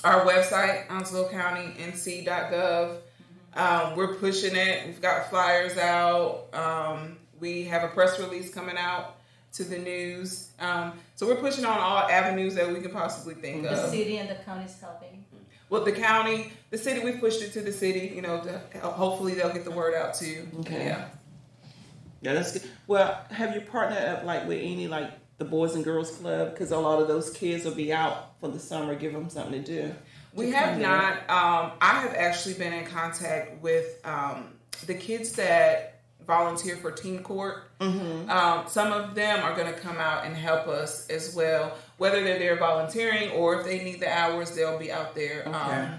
S3: website, OnslowCountyNC.gov. We're pushing it. We've got flyers out. We have a press release coming out to the news. So we're pushing on all avenues that we can possibly think of.
S4: The city and the county is helping.
S3: Well, the city, we pushed it to the city. Hopefully they'll get the word out too.
S5: Okay.
S3: Yeah.
S5: Yeah, that's good. Well, have you partnered up with any the Boys and Girls Club? Because a lot of those kids will be out for the summer. Give them something to do.
S3: We have not. I have actually been in contact with the kids that volunteer for Teen Court. Mm-hmm. Some of them are going to come out and help us as well. Whether they're there volunteering or if they need the hours, they'll be out there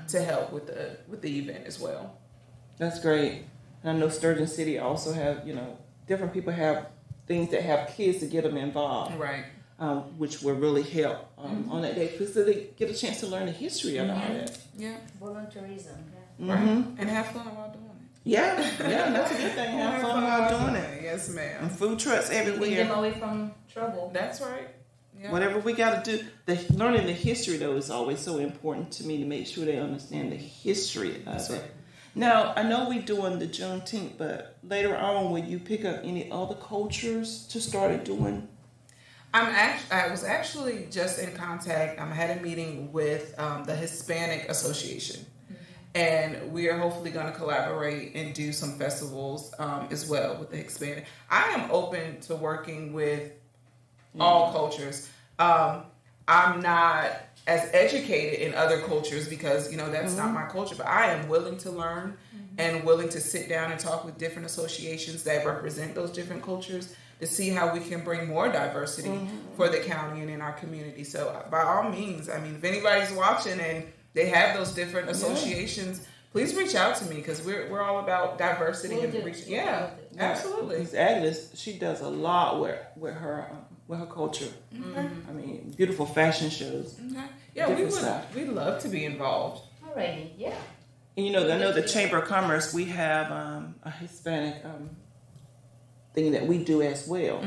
S3: to help with the event as well.
S5: That's great. And I know Sturgeon City also have different people have things that have kids to get them involved,
S3: right?
S5: Which will really help on that day because they get a chance to learn the history of all that.
S3: Yeah,
S4: volunteerism,
S3: right, and have fun while doing it.
S5: Yeah, that's a good thing. Have fun while doing it.
S3: Yes, ma'am.
S5: And food trucks everywhere.
S4: Keep them away from trouble.
S3: That's right. Yeah.
S5: Whatever we got to do, learning the history though is always so important to me to make sure they understand the history of it. Now, I know we're doing the Juneteenth, but later on, will you pick up any other cultures to start doing?
S3: I was actually just in contact. I had a meeting with the Hispanic Association, and we are hopefully going to collaborate and do some festivals as well with the Hispanic. I am open to working with all cultures. I'm not as educated in other cultures because, that's not my culture, but I am willing to learn and willing to sit down and talk with different associations that represent those different cultures to see how we can bring more diversity for the county and in our community. So by all means, if anybody's watching and they have those different associations, please reach out to me because we're all about diversity and reaching. Yeah, absolutely.
S5: Because Agnes, she does a lot with her culture. Beautiful fashion shows.
S3: Yeah, we'd love to be involved.
S4: Alrighty, yeah.
S5: And I know the Chamber of Commerce, we have a Hispanic thing that we do as well.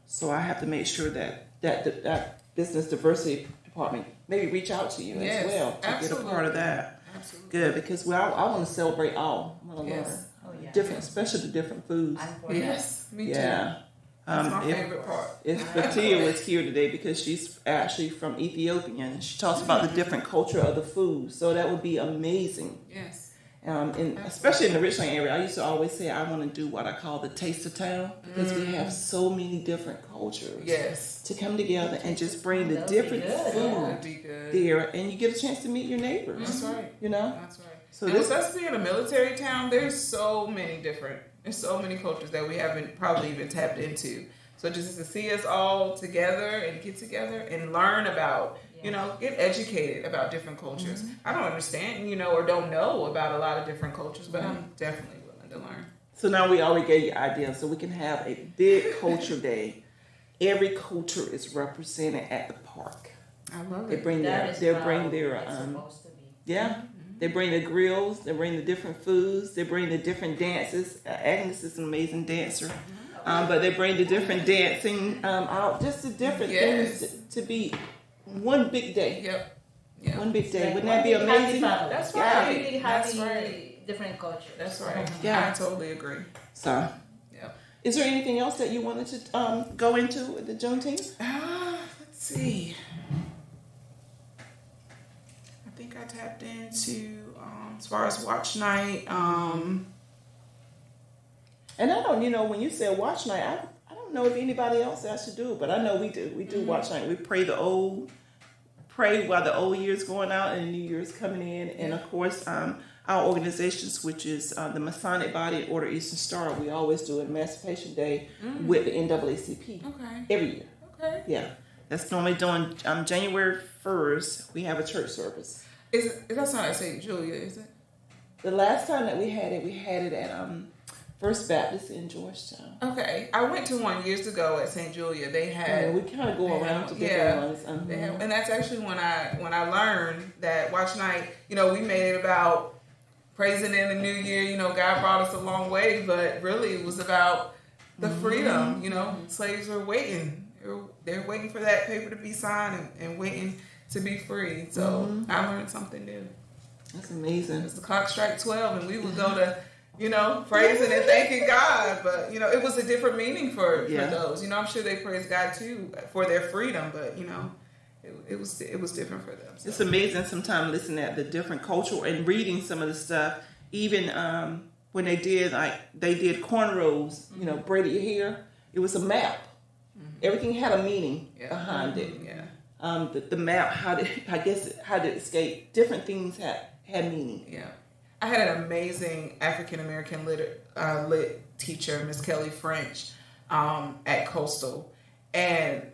S5: So I have to make sure that business diversity department maybe reach out to you as well to get a part of that.
S3: Absolutely.
S5: Good, because I want to celebrate all. I want to learn different, especially the different foods.
S3: Yes, me too.
S5: Yeah.
S3: That's my favorite part.
S5: If Fetihya was here today because she's actually from Ethiopia and she talks about the different culture of the food. So that would be amazing.
S3: Yes.
S5: And especially in the Richland area, I used to always say I want to do what I call the taste of town because we have so many different cultures to come together and just bring the different food there, and you get a chance to meet your neighbors.
S3: That's right.
S5: You know?
S3: That's right.
S5: So
S3: and with us being a military town, there's so many cultures that we haven't probably even tapped into. So just to see us all together and get together and learn about, get educated about different cultures. I don't understand, or don't know about a lot of different cultures, but I'm definitely willing to learn.
S5: So now we already gave you ideas. So we can have a big culture day. Every culture is represented at the park.
S3: I love
S5: They
S3: it.
S5: bring their
S4: Supposed to be.
S5: They bring the grills, they bring the different foods, they bring the different dances. Agnes is an amazing dancer. But they bring the different dancing out, just the different things to be one big day.
S3: Yep.
S5: One big day.
S4: Like
S5: Wouldn't that be amazing?
S3: That's
S4: Yeah.
S3: right.
S4: Really
S3: That's
S4: having
S3: right.
S4: different cultures.
S3: That's right.
S5: Yeah.
S3: I totally agree.
S5: So, is there anything else that you wanted to go into with the Juneteenth?
S3: Let's see. I think I tapped into as far as watch night.
S5: And I don't, when you say watch night, I don't know if anybody else has to do it, but I know we do. We do watch night. We pray while the old year's going out and the new year's coming in. And of course, our organizations, which is the Masonic Body and Order Eastern Star, we always do an Emancipation Day with the NAACP every year.
S3: Okay.
S5: Yeah. That's normally done January 1st. We have a church service.
S3: That's not at St. Julia, is it?
S5: The last time that we had it at First Baptist in Georgetown.
S3: Okay, I went to one years ago at St. Julia. They had
S5: we kind of go around to different ones.
S3: They had, and that's actually when I learned that watch night. We made it about praising in the new year. God brought us a long way, but really it was about the freedom. Slaves were waiting. They're waiting for that paper to be signed and waiting to be free. So I learned something new.
S5: That's amazing.
S3: It's the clock strike 12, and we would go to. Praising and thanking God, but it was a different meaning for those. I'm sure they praised God too for their freedom, but it was different for them. So.
S5: It's amazing sometimes listening at the different culture and reading some of the stuff. Even when they did cornrows, braided your hair, it was a map. Everything had a meaning behind it.
S3: Yeah.
S5: The map, how did it escape? Different things had meaning.
S3: Yeah. I had an amazing African American lit teacher, Miss Kelly French, at Coastal, and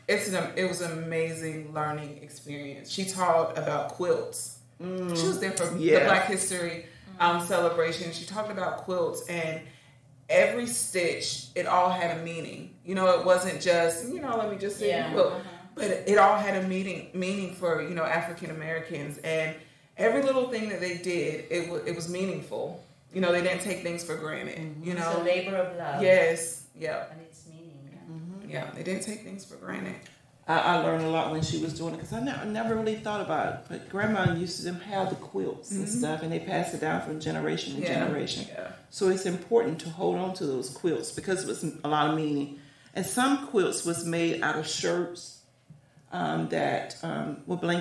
S3: it was an amazing learning experience. She taught about quilts. She was there for the Black History celebration. She talked about quilts, and every stitch, it all had a meaning. It wasn't just let me just say quilt, but it all had a meaning for African Americans. And every little thing that they did, it was meaningful. They didn't take things for granted.
S4: It's a labor of love.
S3: Yes. Yeah.
S4: And its meaning.
S3: Yeah. They didn't take things for granted.
S5: I learned a lot when she was doing it because I never really thought about it. But Grandma used to have the quilts and stuff, and they passed it down from generation to generation. Yeah. So it's important to hold on to those quilts because it was a lot of meaning. And some quilts was made out of shirts that were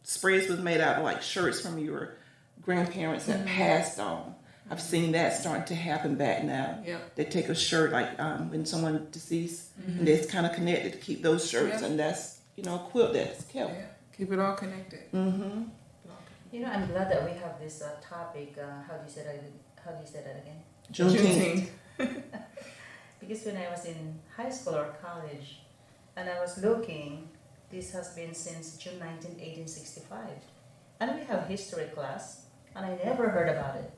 S5: sprays was made out of like shirts from your grandparents that passed on. I've seen that starting to happen back now.
S3: Yeah.
S5: They take a shirt like when someone deceased and it's kind of connected to keep those shirts and that's a quilt that's kept.
S3: Yeah. Keep it all connected.
S5: Mm-hmm.
S4: I'm glad that we have this topic. How do you say that again?
S5: Juneteenth.
S4: Because when I was in high school or college, and I was looking. This has been since June 19, 1865. And we have history class, and I never heard about it.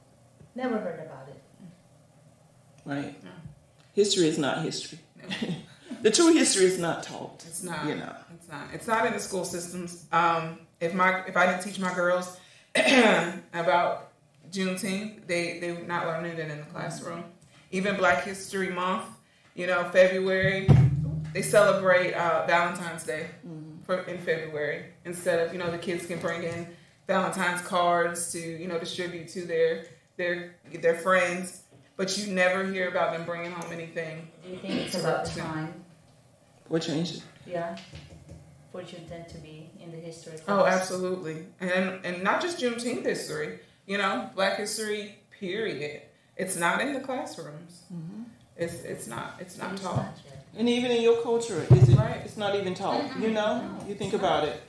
S5: Right. No. History is not history. No. The true history is not taught.
S3: It's not. It's not. It's not in the school systems. If I didn't teach my girls about Juneteenth, they're not learning it in the classroom. Even Black History Month, February, they celebrate Valentine's Day. In February, instead of the kids can bring in Valentine's cards to distribute to their friends, but you never hear about them bringing home anything.
S4: Do you think it's about time?
S5: What changed it?
S4: Yeah, for Juneteenth to be in the history class.
S3: Oh, absolutely, and not just Juneteenth history, You know, Black history, period. It's not in the classrooms.
S5: Mm-hmm.
S3: It's not taught.
S5: And even in your culture, is it?
S3: Right.
S5: It's not even taught. You know, you think about it.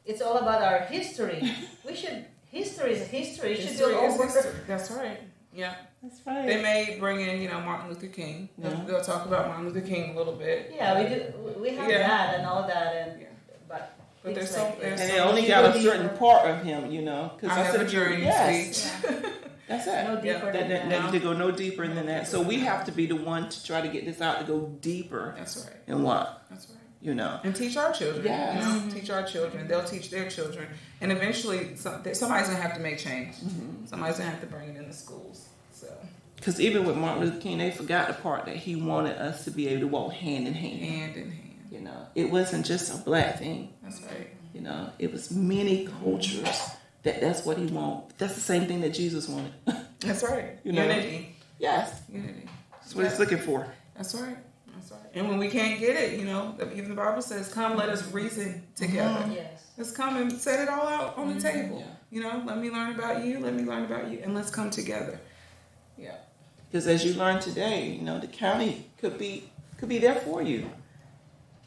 S4: It's all about our history. History is a history. It should go
S3: History is
S4: over.
S3: history. That's right. Yeah.
S5: That's right.
S3: They may bring in, you know, Martin Luther King. They'll talk about Martin Luther King a little bit.
S4: Yeah, we do. We have that and all that, and but
S3: there's
S4: like,
S3: some, there's
S5: and
S3: some
S5: they only got a certain part of him, you know.
S3: I have a journey speech.
S4: Yeah.
S5: That's it.
S4: No deeper than
S5: That
S4: that.
S5: to go no deeper than that. So we have to be the one to try to get this out to go deeper.
S3: That's right.
S5: In what?
S3: That's right.
S5: You know.
S3: And teach our children.
S5: Yes.
S3: You know, teach our children. They'll teach their children. And eventually, somebody's going to have to make change.
S5: Mm-hmm.
S3: Somebody's going to have to bring it in the schools. So.
S5: Because even with Martin Luther King, they forgot the part that he wanted us to be able to walk hand in hand.
S3: Hand in hand.
S5: You know, it wasn't just a black thing.
S3: That's right.
S5: You know, it was many cultures that's what he wanted. That's the same thing that Jesus wanted.
S3: That's right.
S5: You know?
S3: Unity.
S5: Yes.
S3: Unity.
S5: That's what he's looking for.
S3: That's right. That's right. And when we can't get it, you know, even the Bible says, come, let us reason together.
S4: Yes.
S3: Let's come and set it all out on the table.
S5: Yeah.
S3: You know, let me learn about you. Let me learn about you. And let's come together. Yeah.
S5: Because as you learn today, you know, the county could be there for you.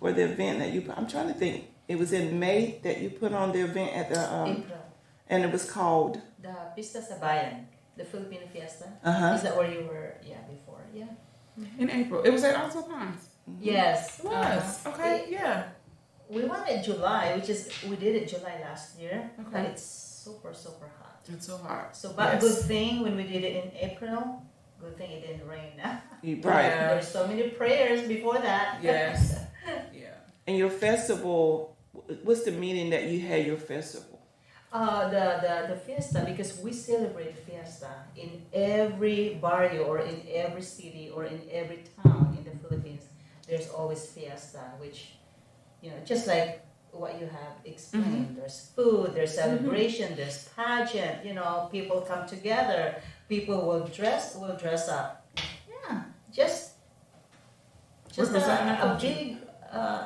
S5: For the event that you, I'm trying to think. It was in May that you put on the event at the,
S4: April.
S5: and it was called
S4: The Pista sa Bayan, the Filipino Fiesta.
S5: Uh-huh.
S4: Is that where you were? Yeah, before. Yeah.
S3: In April. It was at Alto Pines.
S4: Yes.
S3: It was. Okay. Yeah.
S4: We went in July, we did it July last year,
S3: Okay.
S4: but it's super, super hot.
S3: It's so hot.
S4: So, but
S3: Yes.
S4: good thing when we did it in April, good thing it didn't rain.
S5: right.
S3: Yeah.
S4: There's so many prayers before that.
S3: Yes. Yeah.
S5: And your festival, what's the meaning that you had your festival?
S4: The fiesta, because we celebrate fiesta in every barrio or in every city or in every town in the Philippines. There's always fiesta, which, you know, just like what you have explained. There's food, there's celebration, there's pageant. You know, people come together. People will dress up. Yeah, just
S3: Representing our
S4: a
S3: culture.
S4: big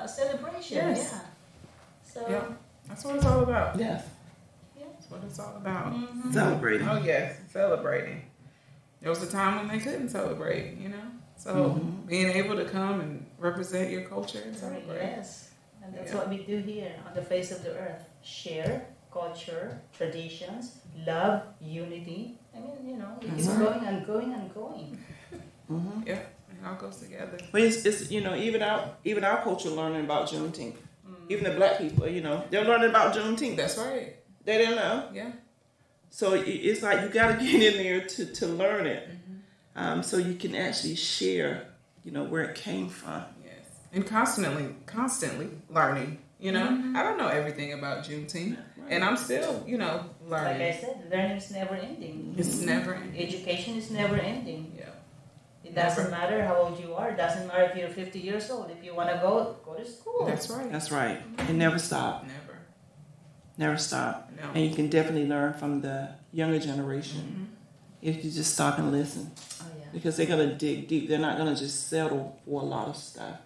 S4: celebration.
S3: Yes.
S4: Yeah. So.
S3: Yeah. That's what it's all about.
S5: Yes.
S3: That's what it's all about.
S5: Celebrating.
S3: Oh, yes. Celebrating. There was a time when they couldn't celebrate, you know? So being able to come and represent your culture and celebrate.
S4: Yes, and that's what we do here on the face of the earth. Share culture, traditions, love, unity. I mean, you know, it's going and going and going.
S5: Mm-hmm.
S3: Yeah. It all goes together.
S5: But it's you know, even our culture learning about Juneteenth. Even the black people, you know, they're learning about Juneteenth.
S3: That's right.
S5: They didn't know.
S3: Yeah.
S5: So it's like you got to get in there to learn it, so you can actually share, you know, where it came from.
S3: Yes. And constantly learning. You know, I don't know everything about Juneteenth, and I'm still, you know, learning.
S4: Like I said, learning is never ending.
S3: It's never ending.
S4: Education is never ending.
S3: Yeah.
S4: It doesn't matter how old you are. It doesn't matter if you're 50 years old. If you want to go to school.
S3: That's right.
S5: That's right. It never stop. Never stop.
S3: No.
S5: And you can definitely learn from the younger generation if you just stop and listen.
S4: Oh, yeah.
S5: Because they're going to dig deep. They're not going to just settle for a lot of stuff.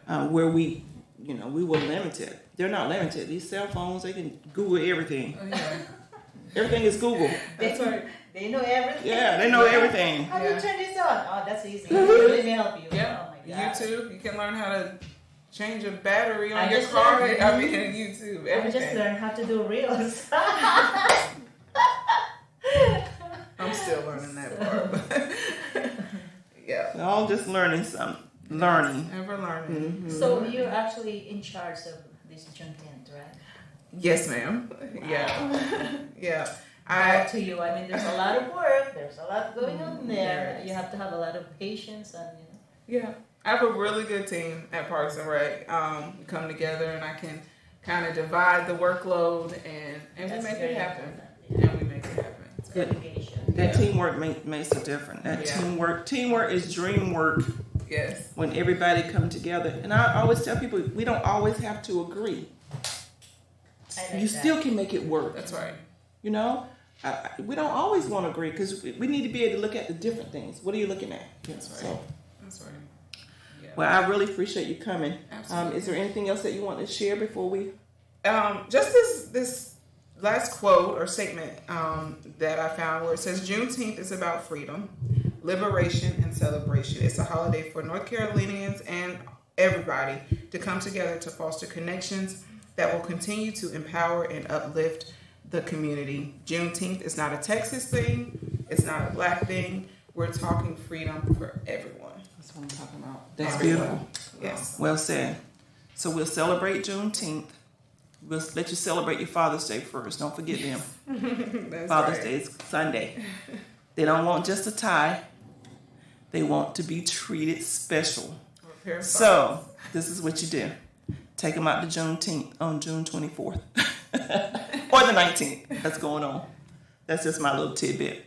S3: Yeah.
S5: Where we were limited. They're not limited. These cell phones, they can Google everything.
S3: Oh, yeah.
S5: Everything is Google.
S3: That's right.
S4: They know everything.
S5: Yeah, they know everything.
S4: How do you turn this on? Oh, that's easy. Let me help you.
S3: Yeah.
S4: Oh, my God.
S3: YouTube. You can learn how to change a battery on
S4: I
S3: your
S4: just
S3: car.
S4: learned-
S3: I mean, YouTube.
S4: I
S3: Everything.
S4: just learned how to do reels.
S3: I'm still learning that part. But yeah.
S5: They're all just learning something. Learning.
S3: Ever learning.
S4: So you're actually in charge of this Juneteenth, right?
S3: Yes, ma'am. Yeah. Yeah.
S4: Up to you. I mean, there's a lot of work. There's a lot going on there. You have to have a lot of patience and, you know.
S3: Yeah. I have a really good team at Parks and Rec. We come together and I can kind of divide the workload and we
S4: That's
S3: make
S4: very
S3: it happen.
S4: important.
S3: And we make it happen. So,
S4: Dedication.
S5: That teamwork makes a difference. That teamwork is dream work
S3: yes.
S5: when everybody come together. And I always tell people, we don't always have to agree.
S4: I like
S5: You
S4: that.
S5: still can make it work.
S3: That's right.
S5: You know, we don't always want to agree because we need to be able to look at the different things. What are you looking at?
S3: That's right.
S5: So,
S3: That's right. Yeah.
S5: well, I really appreciate you coming.
S3: Absolutely.
S5: Is there anything else that you want to share before we?
S3: Just this last quote or statement that I found where it says Juneteenth is about freedom, liberation, and celebration. It's a holiday for North Carolinians and everybody to come together to foster connections that will continue to empower and uplift the community. Juneteenth is not a Texas thing. It's not a Black thing. We're talking freedom for everyone.
S5: That's what I'm talking about. That's
S3: Everyone.
S5: beautiful.
S3: Yes.
S5: Well said. So we'll celebrate Juneteenth. We'll let you celebrate your Father's Day first. Don't forget them.
S3: That's
S5: Father's
S3: right.
S5: Day is Sunday. They don't want just a tie. They want to be treated special. So this is what you do. Take them out to Juneteenth on June 24th. Or the 19th. That's going on. That's just my little tidbit.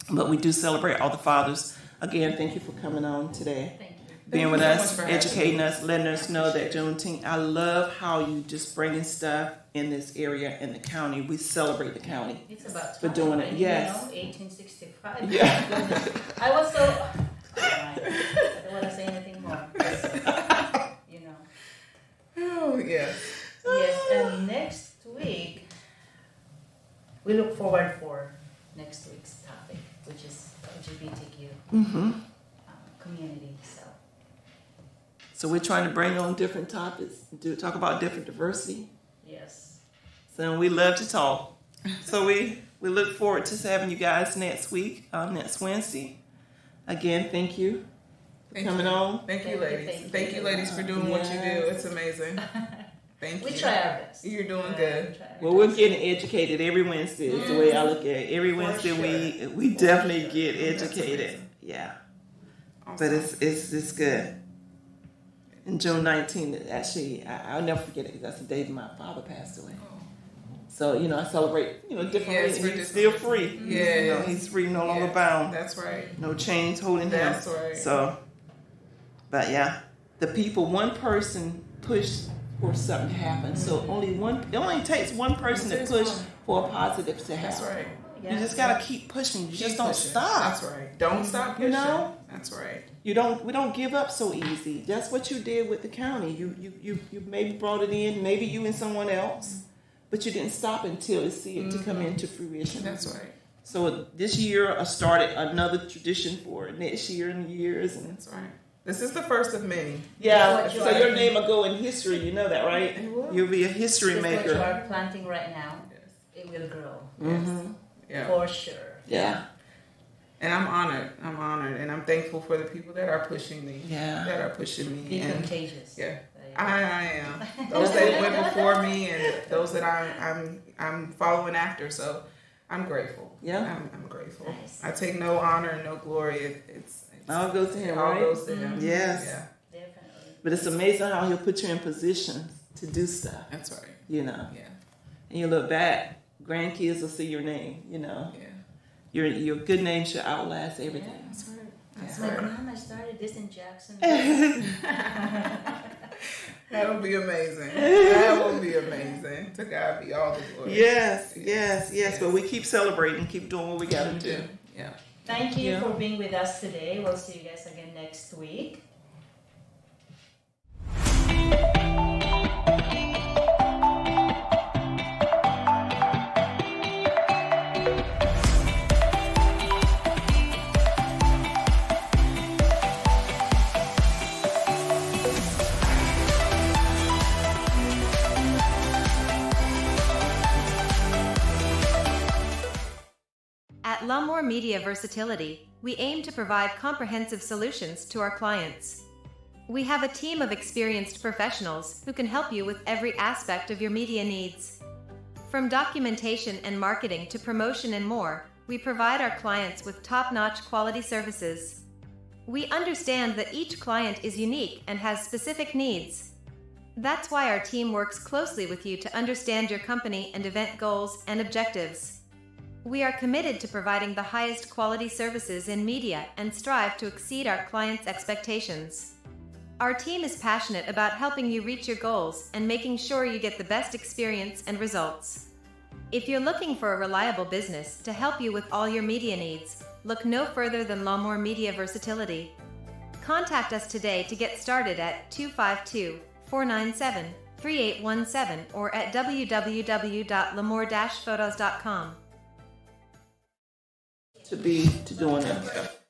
S5: But we do celebrate all the fathers. Again, thank you for coming on today.
S4: Thank you.
S5: Being
S3: Thank
S5: with
S3: you so
S5: us,
S3: much for having
S5: educating
S3: me.
S5: us, letting us know that Juneteenth. I love how you just bringing stuff in this area in the county. We celebrate the county.
S4: It's about
S5: For
S4: time.
S5: doing it,
S4: And,
S5: yes.
S4: 1865.
S5: Yeah.
S4: I was so. I don't want to say anything more. You know.
S3: Oh, yes.
S4: Yes, and next week we look forward for next week's topic, which is LGBTQ community.
S5: So we're trying to bring on different topics, talk about different diversity.
S4: Yes.
S5: So we love to talk. So we look forward to having you guys next week, next Wednesday. Again, thank you for coming on.
S3: Thank you,
S4: Thank you,
S3: ladies.
S4: thank
S3: Thank
S4: you.
S3: you, ladies, for doing what you do.
S5: Yes.
S3: It's amazing. Thank
S4: We
S3: you.
S4: try our best.
S3: You're doing
S4: We
S3: good.
S4: try our
S5: Well, we're
S4: best.
S5: getting educated every Wednesday. Is the way I look at it. Every Wednesday we definitely get educated. Yeah, but it's good. And June 19th, actually, I'll never forget it. That's the day that my father passed away. So I celebrate different
S3: Yes,
S5: ways.
S3: we're
S5: He's
S3: just-
S5: still free.
S3: Yeah.
S5: He's free, no longer
S3: Yes,
S5: bound.
S3: That's right.
S5: No chains holding him.
S3: That's right.
S5: So, but yeah, the people, one person pushed for something to happen. So it only takes one person to
S3: It takes
S5: push
S3: one.
S5: for a positive to happen.
S3: That's right.
S5: You just gotta keep pushing. You just
S3: Keep
S5: don't
S3: pushing.
S5: stop.
S3: That's right. Don't stop
S5: You
S3: pushing.
S5: know?
S3: That's right.
S5: We don't give up so easy. That's what you did with the county. You maybe brought it in, maybe you and someone else, but you didn't stop until you see it to come into fruition.
S3: That's right.
S5: So this year I started another tradition for next year and years. And
S3: That's right. This is the first of many.
S5: yeah,
S4: What you
S5: so
S4: are-
S5: your name will go in history. You know that, right?
S3: It will.
S5: You'll be a history
S4: Just what you
S5: maker.
S4: are planting right now, it will grow
S5: Mm-hmm.
S3: Yeah.
S4: for sure.
S5: Yeah.
S3: And I'm honored. And I'm thankful for the people that are pushing me.
S5: Yeah.
S3: That are pushing me.
S4: Be
S3: And
S4: contagious.
S3: yeah.
S4: There you go.
S3: I am. Those that went before me and those that I'm following after. So I'm grateful.
S5: Yeah.
S3: I'm grateful.
S4: Nice.
S3: I take no honor and no glory. It's
S5: All goes to him,
S3: it all
S5: right?
S3: goes to him.
S5: Yes.
S3: Yeah.
S4: Definitely.
S5: But it's amazing how he'll put you in positions to do stuff.
S3: That's right.
S5: Yeah.
S3: Yeah.
S5: And you look back, grandkids will see your name.
S3: Yeah.
S5: Your good name should outlast everything.
S3: That's right. That's
S4: My
S3: right.
S4: grandma started this in Jackson.
S3: That'll be amazing. That will be amazing. To God be all the glory.
S5: Yes. But we keep celebrating, keep doing what we gotta do.
S3: Yeah.
S4: Thank you
S5: Yeah.
S4: for being with us today. We'll see you guys again next week.
S6: At Lamar Media Versatility, we aim to provide comprehensive solutions to our clients. We have a team of experienced professionals who can help you with every aspect of your media needs. From documentation and marketing to promotion and more, we provide our clients with top-notch quality services. We understand that each client is unique and has specific needs. That's why our team works closely with you to understand your company and event goals and objectives. We are committed to providing the highest quality services in media and strive to exceed our clients' expectations. Our team is passionate about helping you reach your goals and making sure you get the best experience and results. If you're looking for a reliable business to help you with all your media needs, look no further than Lamar Media Versatility. Contact us today to get started at 252-497-5600. 3817 or at www.lamore-photos.com.
S5: To doing it.